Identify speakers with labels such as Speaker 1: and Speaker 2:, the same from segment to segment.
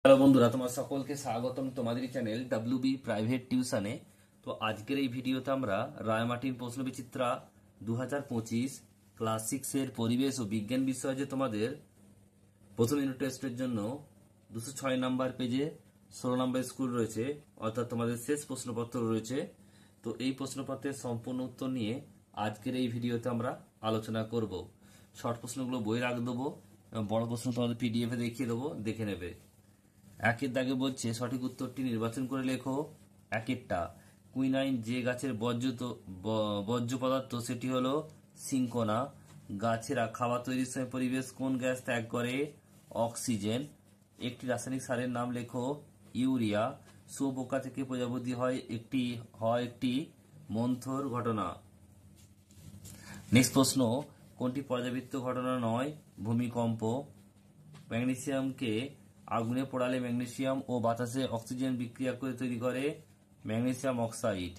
Speaker 1: Hello বন্ধুরা, তোমার সকলকে স্বাগতম তোমাদের চ্যানেল ডাব্লিউবি প্রাইভেট টিউশনে। তো আজকের এই ভিডিওতে আমরা রায়মার্টিন প্রশ্নবিচিত্রা 2025 ক্লাস 6-এর পরিবেশ ও বিজ্ঞান বিষয়ে যে তোমাদের প্রথম ইউনিট টেস্টের জন্য 206 নাম্বার পেজে 16 নাম্বার স্কুল রয়েছে, অর্থাৎ তোমাদের শেষ প্রশ্নপত্র রয়েছে। তো এই প্রশ্নপত্রের সম্পূর্ণ উত্তর নিয়ে আজকের এই ভিডিওতে আমরা আলোচনা করব। শর্ট প্রশ্নগুলো বই রাখ দেবো এবং বড় প্রশ্ন তোমাদের পিডিএফে দেখিয়ে দেবো, দেখে নেবে। একের দাগে বলছে সঠিক উত্তরটি নির্বাচন করে লেখো। একেরটা, কুইনাইন যে গাছের বর্জ্য পদার্থ সেটি হলো সিনকোনা। গাছেরা খাবার তৈরির সময় পরিবেশ কোন গ্যাস ত্যাগ করে? অক্সিজেন। একটি রাসায়নিক সারের নাম লেখো। ইউরিয়া। শুয়োপোকা থেকে প্রজাপতি হয় একটি মন্থর ঘটনা। নেক্সট প্রশ্ন, কোনটি পর্যাবৃত্ত ঘটনা নয়? ভূমিকম্প। ম্যাগনেসিয়ামকে আগুনে পোড়ালে ম্যাগনেসিয়াম ও বাতাসে অক্সিজেন বিক্রিয়া করে তৈরি করে ম্যাগনেসিয়াম অক্সাইড।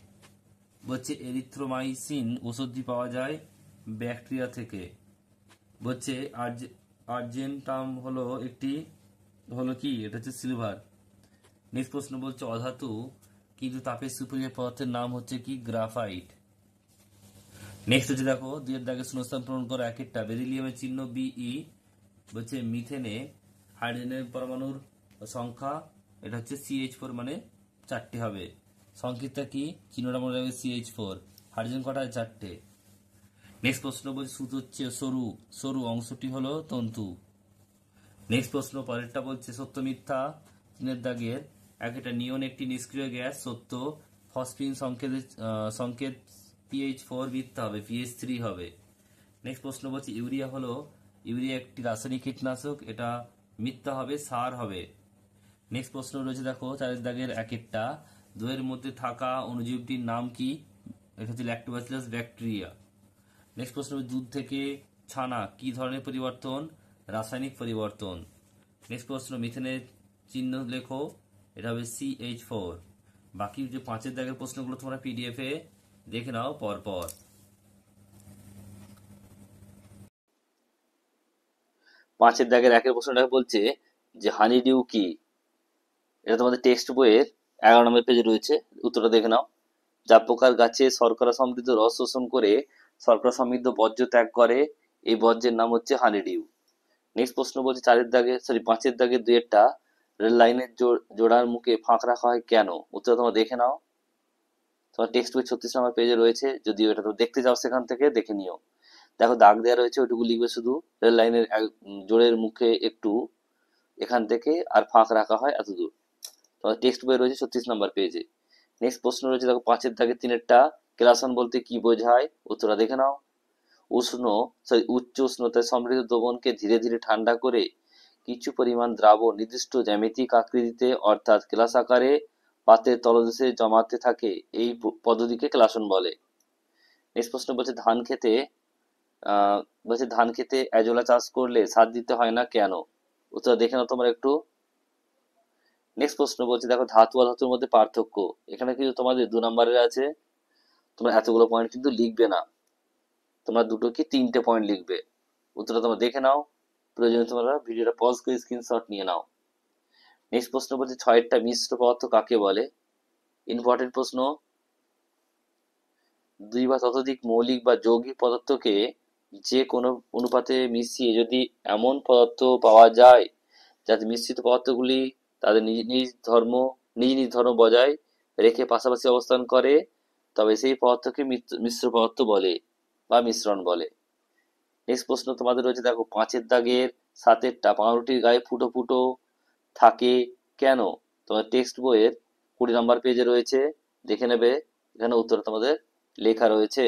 Speaker 1: বলছে এরিথ্রোমাইসিন ওষুধটি পাওয়া যায় ব্যাকটেরিয়া থেকে। বলছে আর্জেন্টাম হলো কি? এটা হচ্ছে সিলভার। নেক্সট প্রশ্ন বলছে অধাতু কিন্তু তাপের সুপরিয় পদার্থের নাম হচ্ছে কি? গ্রাফাইট। নেক্সট হচ্ছে দেখো, দুইয়ের দাগে শূন্যস্থান পূরণ করো। একেরটা, বেরিলিয়ামের চিহ্ন বিই। বলছে মিথেনে হাইড্রোজেনের পরমাণুর সংখ্যা এটা হচ্ছে CH4, মানে 4টে হবে। সংখ্যাটা কি? চিহ্নটা মনে রাখবে CH4। হাইড্রোজেন কটা? 4টে। নেক্সট প্রশ্ন বলছে সুত হচ্ছে সরু অংশটি হলো তন্তু। নেক্সট প্রশ্ন পরেরটা বলছে সত্য মিথ্যা। তিনের দাগের একটা, নিয়ন একটি নিষ্ক্রিয় গ্যাস, সত্য। ফসফিন সংকেত PH4, মিথ্যা হবে, PH3 হবে। নেক্সট প্রশ্ন বলছে ইউরিয়া একটি রাসায়নিক কীটনাশক, এটা মিথ্যা হবে, সার হবে। নেক্সট প্রশ্ন রয়েছে দেখো চারের দাগের একটা, দইয়ের মধ্যে থাকা অণুজীবটির নাম কি? এটা হচ্ছে ল্যাক্টোবাসিলাস ব্যাকটেরিয়া। নেক্সট প্রশ্ন, দুধ থেকে ছানা কি ধরনের পরিবর্তন? রাসায়নিক পরিবর্তন। নেক্সট প্রশ্ন, মিথেনের চিহ্ন লেখো, এটা হবে CH4। বাকি যে পাঁচের দাগের প্রশ্নগুলো তোমরা পিডিএফে দেখে নাও পরপর। পাঁচের দাগের একের প্রশ্নটা বলছে যে হানিডিউ কি? এটা তোমাদের টেক্সট বইয়ের 11 নম্বর পেজে রয়েছে, উত্তরটা দেখে নাও। যা প্রকার গাছে শর্করা সমৃদ্ধ রস শোষণ করে শর্করা সমৃদ্ধ বর্জ্য ত্যাগ করে, এই বর্জ্যের নাম হচ্ছে হানিডিউ। নেক্সট প্রশ্ন বলছে পাঁচের দাগের দুইয়েরটা, রেল লাইনের জোড়ার মুখে ফাঁক রাখা হয় কেন? উত্তরটা তোমরা দেখে নাও। তোমার টেক্সট বই 36 নম্বর পেজে রয়েছে, যদিও এটা তো দেখতে যাও সেখান থেকে দেখে নিও। দেখো দাগ দেওয়া রয়েছে, ওইটুকু লিখবে শুধু, রেল লাইনের জোড়ের মুখে একটু এখান থেকে আর ফাঁক রাখা হয় এতদূর। তোমার টেক্সট বই রয়েছে 36 নম্বর পেজে। নেক্সট প্রশ্ন রয়েছে দেখো পাঁচের দাগে তিনেরটা, কেলাসন বলতে কি বোঝায়? উত্তরটা দেখে নাও। উচ্চ উষ্ণতায় সমৃদ্ধ দ্রবণকে ধীরে ধীরে ঠান্ডা করে কিছু পরিমাণ দ্রাবক নির্দিষ্ট জ্যামিতিক আকৃতিতে অর্থাৎ কেলাস আকারে পাত্রের তলদেশে জমাতে থাকে, এই পদ্ধতিকে কেলাসন বলে। নেক্সট প্রশ্ন বলছে ধান খেতে এজোলা চাষ করলে সার দিতে হয় না কেন? উত্তর দেখে নাও তোমরা একটু। নেক্সট প্রশ্ন বলছে দেখো ধাতু অধাতুর মধ্যে পার্থক্য। এখানে কিন্তু তোমাদের 2 নম্বরের আছে, তোমরা এতগুলো পয়েন্ট কিন্তু লিখবে না, তোমরা দুটো কি 3টে পয়েন্ট লিখবে। উত্তরটা তোমরা দেখে নাও, প্রয়োজনে তোমরা ভিডিওটা পজ করে স্ক্রিনশট নিয়ে নাও। নেক্সট প্রশ্ন বলছে ছয়েরটা, মিশ্র পদার্থ কাকে বলে? ইম্পর্টেন্ট প্রশ্ন। দুই বা ততোধিক মৌলিক বা যৌগিক পদার্থকে যে কোনো অনুপাতে মিশিয়ে যদি এমন পদার্থ পাওয়া যায় যাতে মিশ্রিত পদার্থগুলি তাদের নিজ নিজ ধর্ম বজায় রেখে পাশাপাশি অবস্থান করে, তবে সেই পদার্থকে মিশ্র পদার্থ বলে বা মিশ্রণ বলে। নেক্সট প্রশ্ন তোমাদের রয়েছে দেখো পাঁচের দাগের সাতেরটা, পাউরুটির গায়ে ফুটো ফুটো থাকে কেন? তোমার টেক্সট বইয়ের 20 নম্বর পেজে রয়েছে, দেখে নেবে, এখানে উত্তর তোমাদের লেখা রয়েছে।